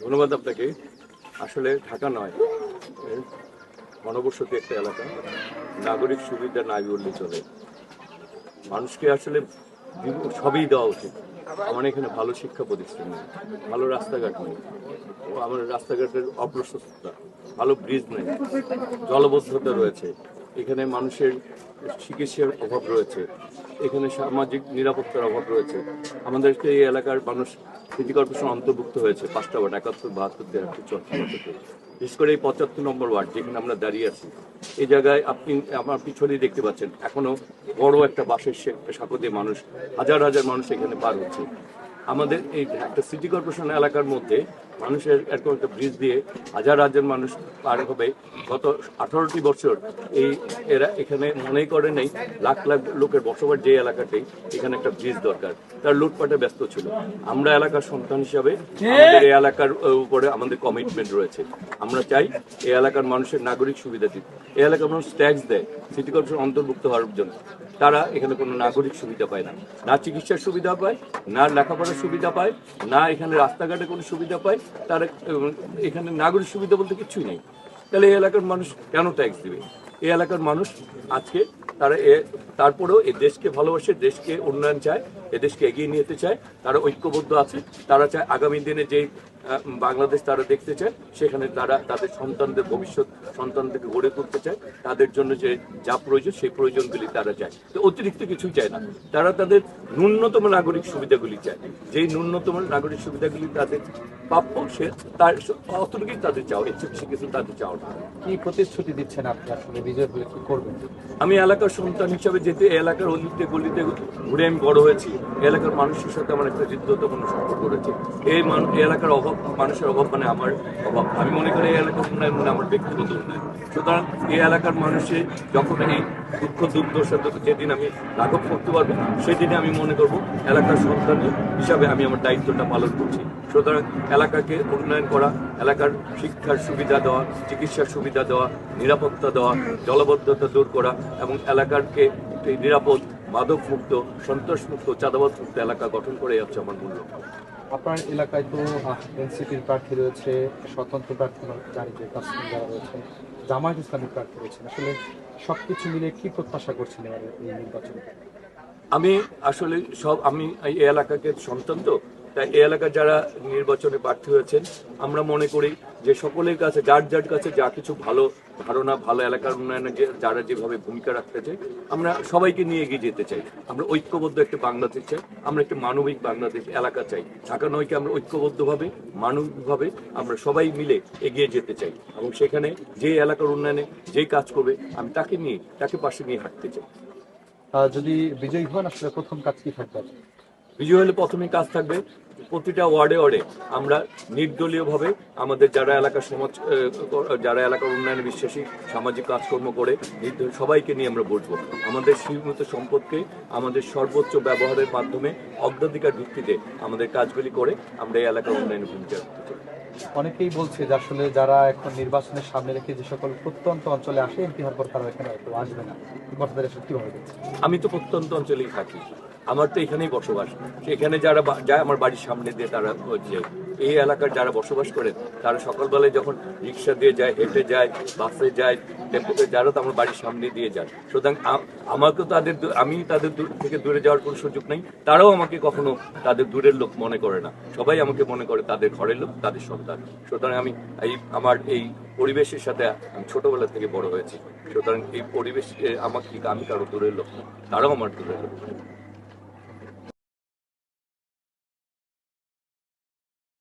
ধন্যবাদ আপনাকে। আসলে ঢাকা নয়, ঘনবসতি একটা এলাকা, নাগরিক সুবিধা নাই বললে চলে। মানুষকে আসলে সবই দেওয়া উচিত। আমার এখানে ভালো শিক্ষা প্রতিষ্ঠান নেই, ভালো রাস্তাঘাট নেই, আমার রাস্তাঘাটের অপ্রশস্ততা, ভালো ব্রিজ নেই, জলবদ্ধতা রয়েছে, এখানে মানুষের চিকিৎসার অভাব রয়েছে, এখানে সামাজিক নিরাপত্তার অভাব রয়েছে। আমাদেরকে এই এলাকার মানুষ সিটি কর্পোরেশন অন্তর্ভুক্ত হয়েছে 5টা ওয়ার্ড, 71, 72, 73, 74। বিশেষ করে এই 75 নম্বর ওয়ার্ড যেখানে আমরা দাঁড়িয়ে আছি, এই জায়গায় আপনি আমার পিছনেই দেখতে পাচ্ছেন এখনো বড় একটা বাঁশের সাঁকো দিয়ে মানুষ, হাজার হাজার মানুষ এখানে পার হচ্ছে। আমাদের এই একটা সিটি কর্পোরেশন এলাকার মধ্যে মানুষের এরকম একটা ব্রিজ দিয়ে হাজার হাজার মানুষ পার হবে। গত 18টি বছর এরা এখানে মনে করে নেই লাখ লাখ লোকের বসবাস যে এলাকাতেই এখানে একটা ব্রিজ দরকার, তার লুটপাটে ব্যস্ত ছিল। আমরা এলাকার সন্তান হিসাবে আমাদের এই এলাকার উপরে আমাদের কমিটমেন্ট রয়েছে। আমরা চাই এই এলাকার মানুষের নাগরিক সুবিধা দিতে। এই এলাকার মানুষ ট্যাক্স দেয় সিটি কর্পোরেশন অন্তর্ভুক্ত হওয়ার জন্য, তারা এখানে কোনো নাগরিক সুবিধা পায় না, না চিকিৎসার সুবিধা পায়, না লেখাপড়ার সুবিধা পায়, না এখানে রাস্তাঘাটে কোনো সুবিধা পায়। তারা এখানে নাগরিক সুবিধা বলতে কিছুই নেই। তাহলে এই এলাকার মানুষ কেন ট্যাক্স দিবে? এই এলাকার মানুষ আজকে তারা তারপরেও এই দেশকে ভালোবাসে, দেশকে উন্নয়ন চায়, এ দেশকে এগিয়ে নিয়ে যেতে চায়, তারা ঐক্যবদ্ধ আছে। তারা চায় আগামী দিনে যে বাংলাদেশ তারা দেখতে চায়, সেখানে তারা তাদের সন্তানদের ভবিষ্যৎ সন্তানদেরকে গড়ে তুলতে চায়। তাদের জন্য যে যা প্রয়োজন সেই প্রয়োজনগুলি তারা চায়, তো অতিরিক্ত কিছুই চায় না। তারা তাদের ন্যূনতম নাগরিক সুবিধাগুলি চায়, যেই ন্যূনতম নাগরিক সুবিধাগুলি তাদের প্রাপ্য, সে তার অতটুকুই তাদের চাও, এর চেয়ে বেশি কিছু তাদের চাও না। কি প্রতিশ্রুতি দিচ্ছেন আপনি আসলে বিজয় হলে কি করবেন? আমি এলাকার সন্তান হিসাবে যেতে এলাকার অলিতে গলিতে ঘুরে আমি বড় হয়েছি, এলাকার মানুষের সাথে আমার একটা হৃদ্যতাপূর্ণ সম্পর্ক রয়েছে। এই এলাকার অভাব, মানুষের অভাব মানে আমার অভাব। আমি মনে করি এই এলাকার উন্নয়ন মানে আমার ব্যক্তিগত উন্নয়ন। সুতরাং এই এলাকার মানুষের যখন এই দুঃখ দুর্দশার সাথে যেদিন আমি লাঘব করতে পারবো, সেদিনে আমি মনে করবো এলাকার সন্তান হিসাবে আমি আমার দায়িত্বটা পালন করছি। সুতরাং এলাকাকে উন্নয়ন করা, এলাকার শিক্ষার সুবিধা দেওয়া, চিকিৎসার সুবিধা দেওয়া, নিরাপত্তা দেওয়া, জলবদ্ধতা দূর করা এবং এলাকাকে একটি নিরাপদ, মাদকমুক্ত, সন্ত্রাসমুক্ত, চাঁদাবাদমুক্ত এলাকা গঠন করে যাচ্ছে আমার মূল্য। আপনার এলাকায় তো এনসিপির প্রার্থী রয়েছে, স্বতন্ত্র প্রার্থী জারিতে যারা রয়েছে, জামায়াত ইসলামী প্রার্থী রয়েছেন। আসলে সবকিছু মিলে কি প্রত্যাশা করছেন এবারে এই নির্বাচনে? আমি আসলে আমি এই এলাকাকে সন্তান, তো তাই এই এলাকার যারা নির্বাচনে প্রার্থী হয়েছেন, আমরা মনে করি যে সকলের কাছে যার যার কাছে যা কিছু ভালো ধারণা, ভালো এলাকার উন্নয়নে যারা যেভাবে ভূমিকা রাখতে চাই, আমরা সবাইকে নিয়ে এগিয়ে যেতে চাই। আমরা ঐক্যবদ্ধ একটা বাংলাদেশ চাই, আমরা একটা মানবিক বাংলাদেশ এলাকা চাই। ঢাকা নয়কে আমরা ঐক্যবদ্ধভাবে, মানবিকভাবে আমরা সবাই মিলে এগিয়ে যেতে চাই এবং সেখানে যে এলাকার উন্নয়নে যেই কাজ করবে আমি তাকে পাশে নিয়ে হাঁটতে চাই। যদি বিজয়ী হন আসলে প্রথম কাজ কি থাকবে? বিজয় হলে প্রথমে কাজ থাকবে প্রতিটা ওয়ার্ডে ওয়ার্ডে আমরা নির্দলীয়ভাবে আমাদের যারা এলাকার যারা এলাকার উন্নয়নে বিশ্বাসী, সামাজিক কাজকর্ম করে সবাইকে নিয়ে আমরা বসবো। আমাদের সীমিত সম্পদকে আমাদের সর্বোচ্চ ব্যবহারের মাধ্যমে অগ্রাধিকার ভিত্তিতে আমাদের কাজগুলি করে আমরা এই এলাকার উন্নয়নে ভূমিকা রাখতে চাই। অনেকেই বলছে যে আসলে যারা এখন নির্বাচনের সামনে রেখে যে সকল প্রত্যন্ত অঞ্চলে আসে এমপি হওয়ার পর তারা এখানে একটু আসবে না, কথাটা আসলে কিভাবে দেখছেন? আমি তো প্রত্যন্ত অঞ্চলেই থাকি, আমার তো এখানেই বসবাস। সেখানে যারা যায় আমার বাড়ির সামনে দিয়ে তারা যে এই এলাকার যারা বসবাস করেন, তারা সকালবেলায় যখন রিক্সা দিয়ে যায়, হেঁটে যায়, বাসে যায়, টেম্পোতে, যারা তো আমার বাড়ির সামনে দিয়ে যায়। সুতরাং আমাকে আমি তাদের দূর থেকে দূরে যাওয়ার কোনো সুযোগ নেই, তারাও আমাকে কখনো তাদের দূরের লোক মনে করে না। সবাই আমাকে মনে করে তাদের ঘরের লোক, তাদের সন্তান। সুতরাং আমি আমার এই পরিবেশের সাথে আমি ছোটবেলা থেকে বড় হয়েছি। সুতরাং এই পরিবেশ আমি কারো দূরের লোক না, তারাও আমার দূরের লোক।